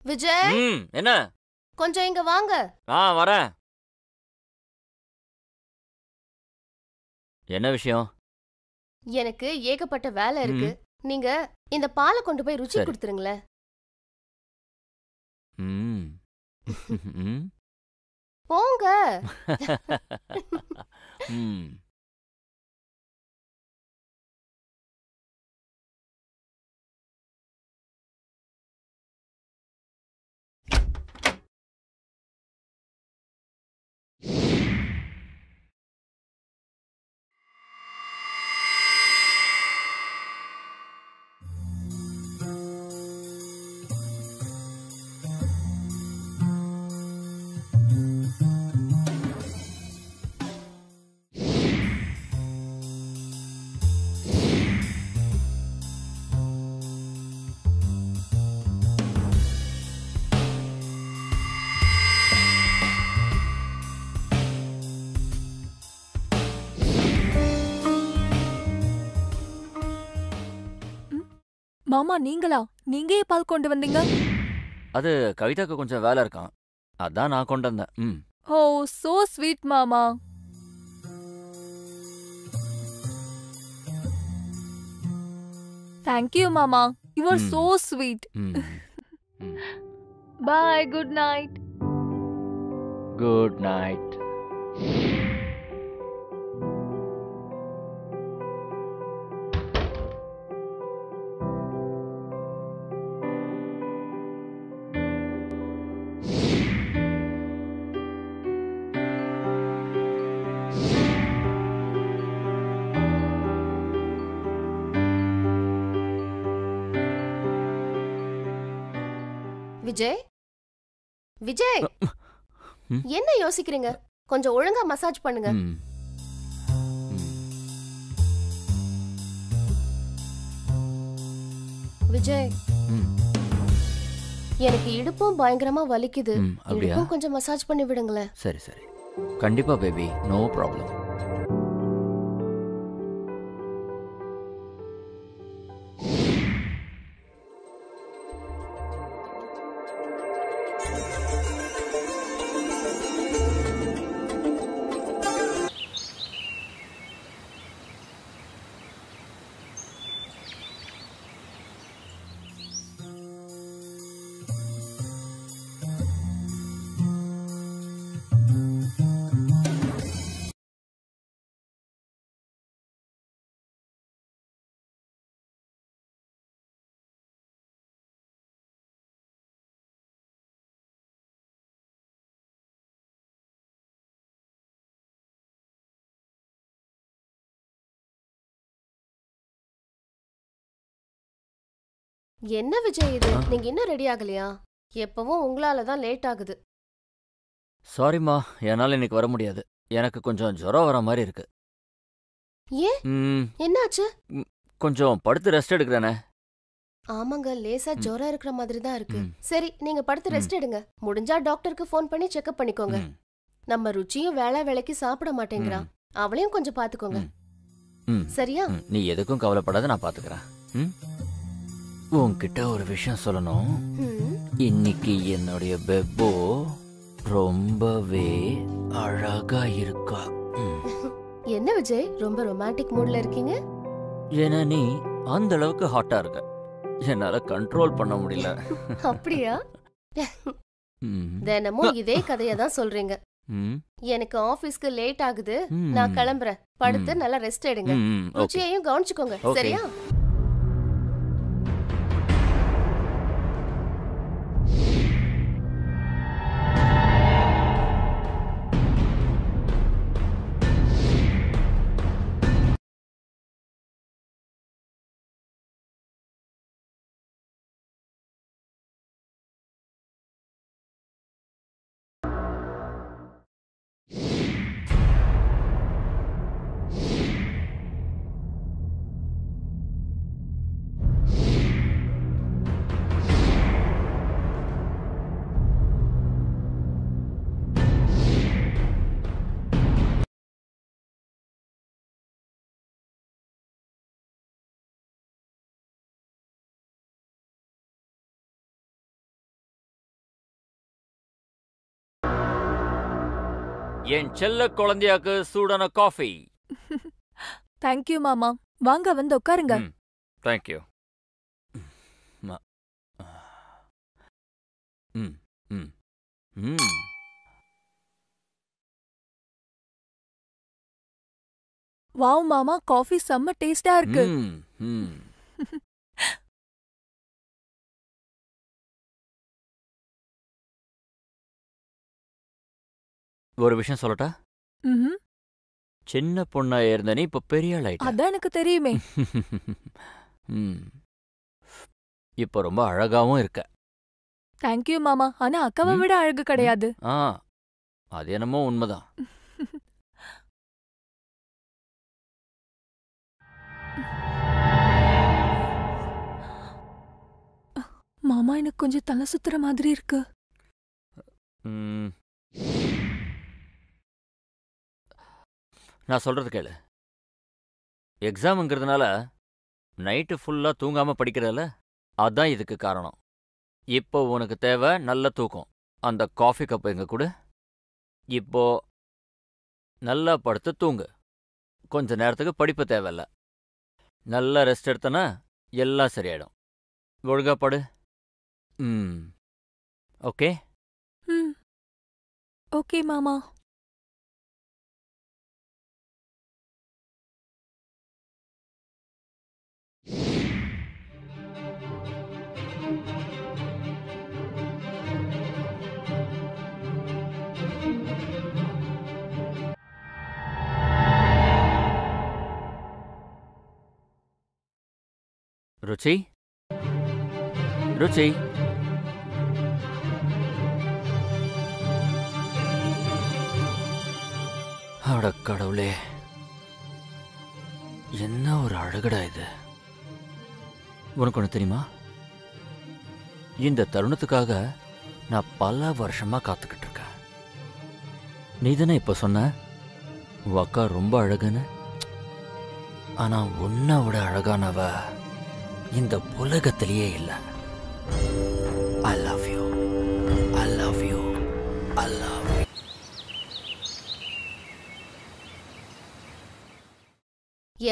விஜய், என்ன? கொஞ்சம் இங்க வாங்க. வரேன். என்ன விஷயம்? எனக்கு ஏகப்பட்ட வேலை இருக்கு. நீங்க இந்த பாலை கொண்டு போய் ருச்சி கொடுத்துருங்களேன். போங்க. மாமா நீங்களா? நீங்க ஏன் பால் கொண்டு வந்தீங்க? அது கவிதாக்கு கொஞ்சம் வேலை இருக்கான், அதான் நான் கொண்டு வந்தேன். ஓ, சோ ஸ்வீட் மாமா. Thank you மாமா. You are so sweet. Bye, good night. Good night. Vijay, Vijay, என்ன யோசிக்கிறீங்க? கொஞ்சம் ஒழுங்கா மசாஜ் பண்ணுங்க. விஜய், எனக்கு இடுப்பும் பயங்கரமா வலிக்குது. இடுப்பும் கொஞ்சம் மசாஜ் பண்ணி விடுங்களேன். சரி சரி, கண்டிப்பா பேபி, நோ ப்ராப்ளம். என்ன விஜய் இது? நீங்க இன்னும் ரெடி ஆகலையா? எப்பவும் உங்களால தான் லேட் ஆகுது. சாரிம்மா, என்னால இன்னைக்கு வர முடியாது. எனக்கு கொஞ்சம் ஜுரம் வர மாதிரி இருக்கு. ஏன், என்னாச்சு? கொஞ்சம் படுத்து ரெஸ்ட் எடுக்கிறேனே. ஆமாங்க, லேசா ஜுரம் இருக்கிற மாதிரி தான் இருக்கு. சரி, நீங்க படுத்து ரெஸ்ட் எடுங்க. முடிஞ்சா டாக்டருக்கு ஃபோன் பண்ணி செக்அப் பண்ணிக்கோங்க. நம்ம ருச்சியும் வேளா வேளைக்கு சாப்பிட மாட்டேங்கிறான், அவளையும் கொஞ்சம் பாத்துக்கோங்க. சரியா? நீ எதுக்கும் கவலைப்படாத, நான் பாத்துக்கிறேன். உன்கிட்ட ஒரு விஷயம் சொல்லணும். இன்னைக்கு என்னுடைய பெப்போ ரொம்பவே அழகா இருக்கா. என்ன விஜய், ரொம்ப ரொமான்டிக் மூட்ல இருக்கீங்க? ஏன்னா நீ அந்த அளவுக்கு ஹாட்டா இருக்க, என்னால கண்ட்ரோல் பண்ண முடியல. அப்படியா? தினமும் இதே கதையை தான் சொல்றீங்க. எனக்கு ஆபீஸ்க்கு லேட் ஆகுது, நான் கிளம்புறேன். படுத்து நல்லா ரெஸ்ட் எடுங்க. ருச்சியையும் கவனிச்சுக்கோங்க, சரியா? என் செல்ல குழந்தையாக்கு சூடான காஃபி. தேங்க்யூ மாமா. வாங்க வந்து உட்காருங்க. தேங்க்யூ. வாவ் மாமா, காஃபி செம்ம டேஸ்டா இருக்கு. ஒரு விஷயம் சொல்லட்டா? ம்ஹும். சின்ன பொண்ணா இருந்த நீ இப்ப பெரிய ஆள் ஆயிட்ட. அதான் எனக்கு தெரியுமே. இப்ப ரொம்ப அழகாவும் இருக்க. தேங்க்யூ மாமா. ஆனா அக்காவை விட அழகு கிடையாது. அது என்னமோ உண்மைதான். மாமா, எனக்கு கொஞ்சம் தலை சுத்துற மாதிரி இருக்கு. நான் சொல்றது கேளு. எக்ஸாம்ங்கிறதுனால நைட்டு ஃபுல்லா தூங்காம படிக்கிறதில்ல, அதான் இதுக்கு காரணம். இப்போ உனக்கு தேவை நல்ல தூக்கம். அந்த காஃபி கப் எங்க கொடு. இப்போ நல்லா படுத்து தூங்கு. கொஞ்ச நேரத்துக்கு படிப்பு தேவையில்ல. நல்லா ரெஸ்ட் எடுத்தனா எல்லாம் சரியாயிடும். ஒழுங்கா படு. ஓகே? ஓகே மாமா. ருச்சி, ருச்சி, அட கடவுளே, என்ன ஒரு அழகுடா இது. உனக்கு ஒன்று தெரியுமா? இந்த தருணத்துக்காக நான் பல வருஷமா காத்துக்கிட்டு இருக்கேன். நீ தானே இப்ப சொன்ன உன் அக்கா ரொம்ப அழகுன்னு. ஆனா உன்னை விட அழகானவ இந்த உலகத்திலேயே இல்லை. I love you. I love you. I love you.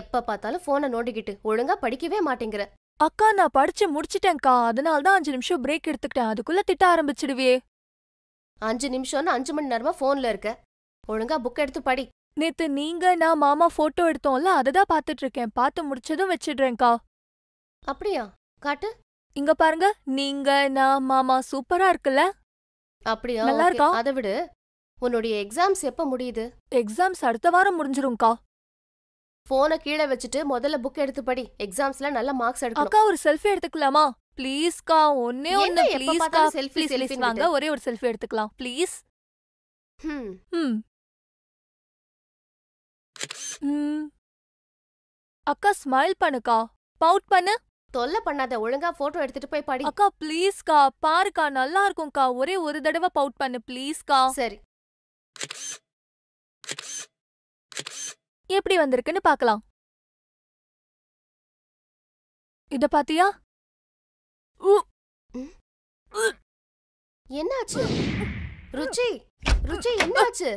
எப்ப பார்த்தாலும் போனை நோண்டிக்கிட்டு ஒழுங்கா படிக்கவே மாட்டேங்கிற. அக்கா, நான் படிச்சு முடிச்சிட்டேன்க்கா. அதனால்தான் 5 நிமிஷம் பிரேக் எடுத்துக்கிட்டேன். அதுக்குள்ள திட்ட ஆரம்பிச்சிடுவியே. 5 நிமிஷம்னு 5 மணி நேரமா போன்ல இருக்க. ஒழுங்கா புக் எடுத்து படி. நேத்து நீங்க நான் மாமா போட்டோ எடுத்தோம்ல, அததான் பாத்துட்டு இருக்கேன். பார்த்து முடிச்சதும் வச்சிடுறேன்க்கா. அப்படியா? காட்டு. இங்க பாருங்க, நீங்க நான் மாமா சூப்பரா இருக்குல்ல? அப்படியா? நல்லா இருக்கா? அதை விடு, உன்னுடைய எக்ஸாம்ஸ் எப்ப முடியுது? எக்ஸாம்ஸ் அடுத்த வாரம் முடிஞ்சிரும்க்கா. போனை கீழே வச்சுட்டு முதல்ல புக் எடுத்து படி. எக்ஸாம்ஸ்ல நல்ல மார்க்ஸ் எடுக்கணும். அக்கா, ஒரு செல்ஃபி எடுத்துக்கலாமா? ப்ளீஸ்க்கா, ஒன்னே ஒன்னு ப்ளீஸ்க்கா. ப்ளீஸ் வாங்க, ஒரே ஒரு செல்ஃபி எடுத்துக்கலாம் ப்ளீஸ். அக்கா, ஸ்மைல் பண்ணுக்கா. பவுட் பண்ணு. தொல்லை பண்ணாத, ஒழுங்கா போட்டோ எடுத்துட்டு போய் படி. அக்கா ப்ளீஸ்க்கா, பாருக்கா, நல்லா இருக்கும்க்கா. ஒரே ஒரு தடவை பவுட் பண்ணு ப்ளீஸ்க்கா. சரி. எப்படி வந்திருக்குன்னு பார்க்கலாம். இத பாத்தியா? என்னாச்சு ருச்சி? ருச்சி, என்னாச்சு?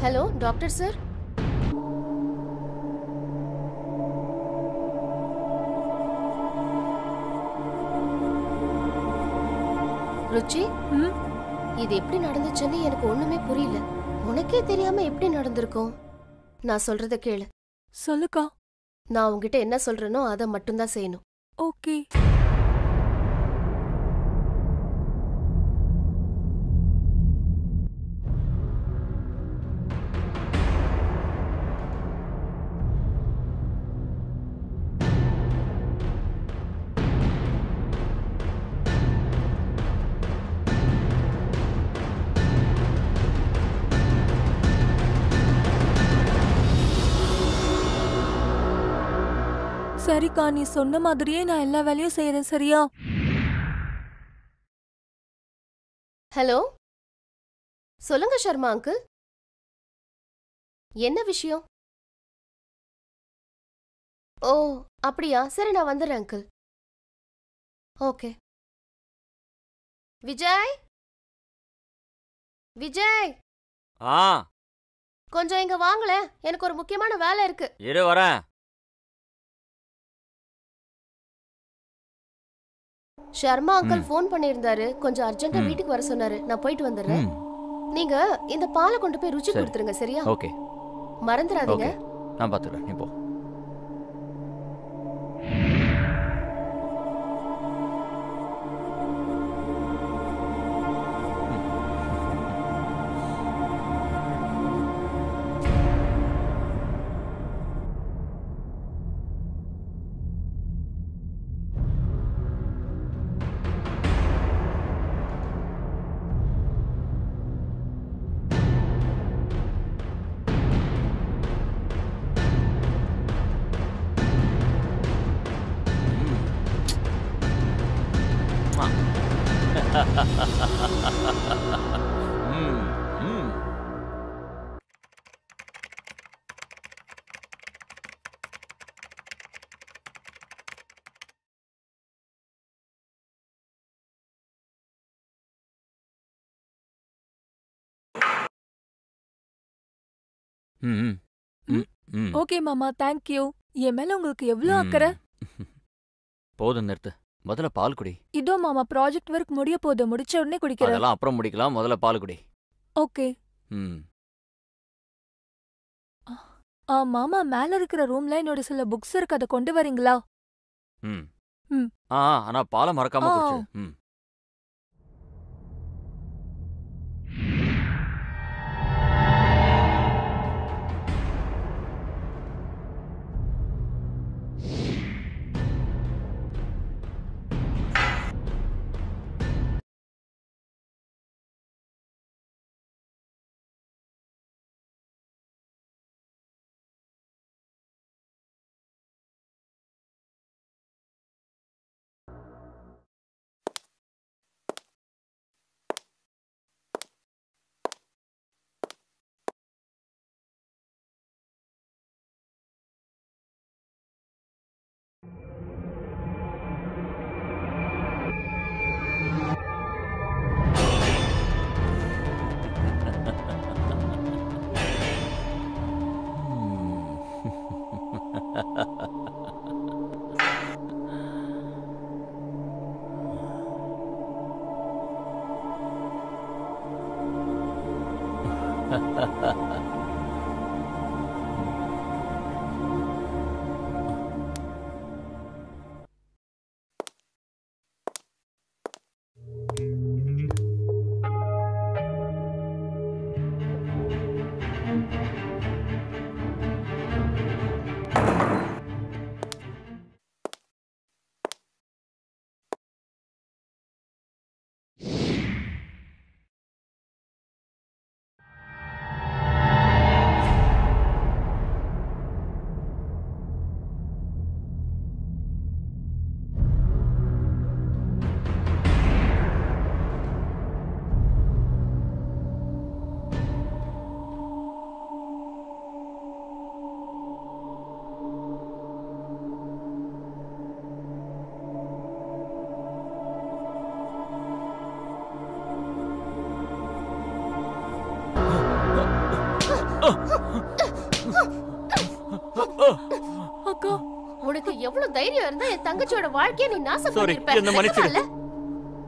Hello doctor sir. ருச்சி, இது எப்படி நடந்துச்சுன்னு எனக்கு ஒண்ணுமே புரியல. உனக்கே தெரியாம எப்படி நடந்திருக்கும்? நான் சொல்றத கேளு. சொல்லுக்கா. நான் உன்கிட்ட என்ன சொல்றேனோ அதை மட்டும்தான் செய்யணும். ஓகே. சரிக்கா, நீ சொன்ன மாதிரியே நான் எல்லா வேலையும் செய்யறேன். சரியா? ஹலோ சொல்லுங்க சர்மா அங்கிள். என்ன விஷயம்? ஓ அப்படியா, சரி நான் வந்துடுறேன் அங்கிள். ஓகே. விஜய், விஜய் கொஞ்சம் இங்க வாங்களேன், எனக்கு ஒரு முக்கியமான வேலை இருக்கு. இரு வரேன். சர்மா அங்கிள் ஃபோன் பண்ணியிருந்தாரு, கொஞ்சம் அர்ஜென்ட்டா வீட்டுக்கு வர சொன்னாரு. நான் போயிட்டு வந்துடுறேன். நீங்க இந்த பாலை கொண்டு போய் ருச்சி கொடுத்துருங்க, சரியா? ஓகே. மறந்துடாதீங்க. நான் பாத்துக்கிறேன், நீ போ. ஓகே மாமா, தேங்க் யூ. என் மேல உங்களுக்கு எவ்வளவு அக்கறை. போதும் நிறுத்து, முதல்ல பால் குடி. இதோ மாமா, ப்ராஜெக்ட் ஒர்க் முடிய போகுது, முடிச்ச உடனே குடிக்கிறேன். அதெல்லாம் அப்புறம் முடிக்கலாம், முதல்ல பால் குடி. ஓகே. மாமா, மேல இருக்கிற ரூம்ல என்னோட சில புக்ஸ் இருக்கு, அதை கொண்டு வரீங்களா? ஆனா பாலை மறக்காம குடிச்சிடு. அக்கா, உனக்கு எவ்வளவு தைரியம் இருந்தா என் தங்கச்சியோட வாழ்க்கையை நீ நாசம் பண்ணிருப்ப. என்ன மன்னிச்சிடு.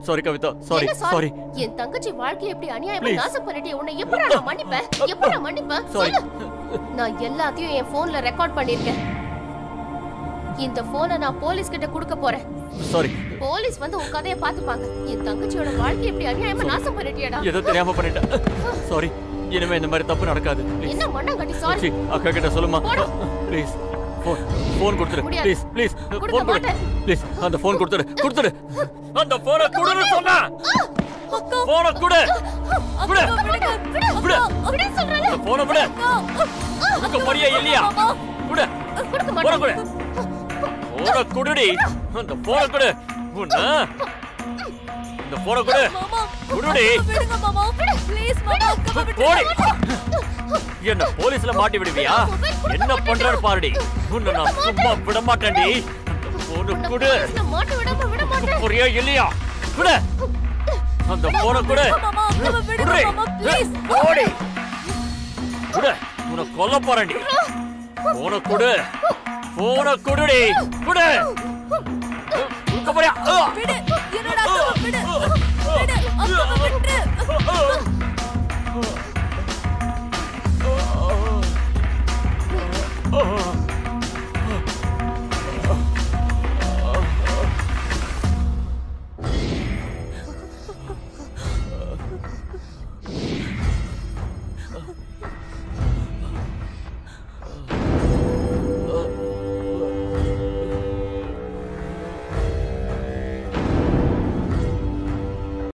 Sorry Kavitha, sorry. என் தங்கச்சி வாழ்க்கையை எப்படி அநியாயமா நாசம் பண்ணிட்டே, உன்னை எப்படி நான் மன்னிப்பேன்? எப்படி நான் மன்னிப்பேன் சொல்லு. நான் எல்லாத்தையும் என் போன்ல ரெக்கார்ட் பண்ணிருக்கேன். இந்த போனை நான் போலீஸ் கிட்ட கொடுக்க போறேன். சாரி. போலீஸ் வந்து உன் கதையை பாத்துப்பாங்க. என் தங்கச்சியோட வாழ்க்கையை எப்படி அநியாயமா நாசம் பண்ணிட்டியடா. ஏதோ தெரியாம பண்ணிட்டேன். சாரி. இனிமே இந்த மாதிரி தப்பு நடக்காது. என்ன மண்ணாங்கட்டி சாரி. அக்கா கிட்ட சொல்லுமா ப்ளீஸ். போன் கொடுத்துரு ப்ளீஸ். போன் கொடு ப்ளீஸ். அந்த போன் கொடுத்துரு. அந்த போனை கொடுன்னு சொன்னா. போனை கொடு. கொடு சொல்றேன். அந்த போனை கொடு. உனக்கு மரியாதை இல்லையா? கொடு. போனை கொடு. போனை கொடுடி. அந்த போனை கொடு. உன்ன இந்த போனை கொடு. குடுடி. விடுங்க மாமா ப்ளீஸ் மாமா அக்காவை விட்டு போடி. என்ன போலீஸ்ல மாட்டி விடுவியா? என்ன பண்றாரு பாருடி. உன்னை நான் சும்மா விட மாட்டேன்டி. போன குடு. மாட்ட விடாம விட மாட்டேன். புரியா இல்லையா? குடு. அந்த போன குடு. மாமா அக்காவை விடுங்க மாமா ப்ளீஸ். போடி. குடு. உன்னை கொல்ல போறேன்டி. போன குடு. போன குடுடி. குடு. உங்க போறியா? விடு. என்னோட அக்காவை விடு. விடு. அக்காவை விட்டு. Oh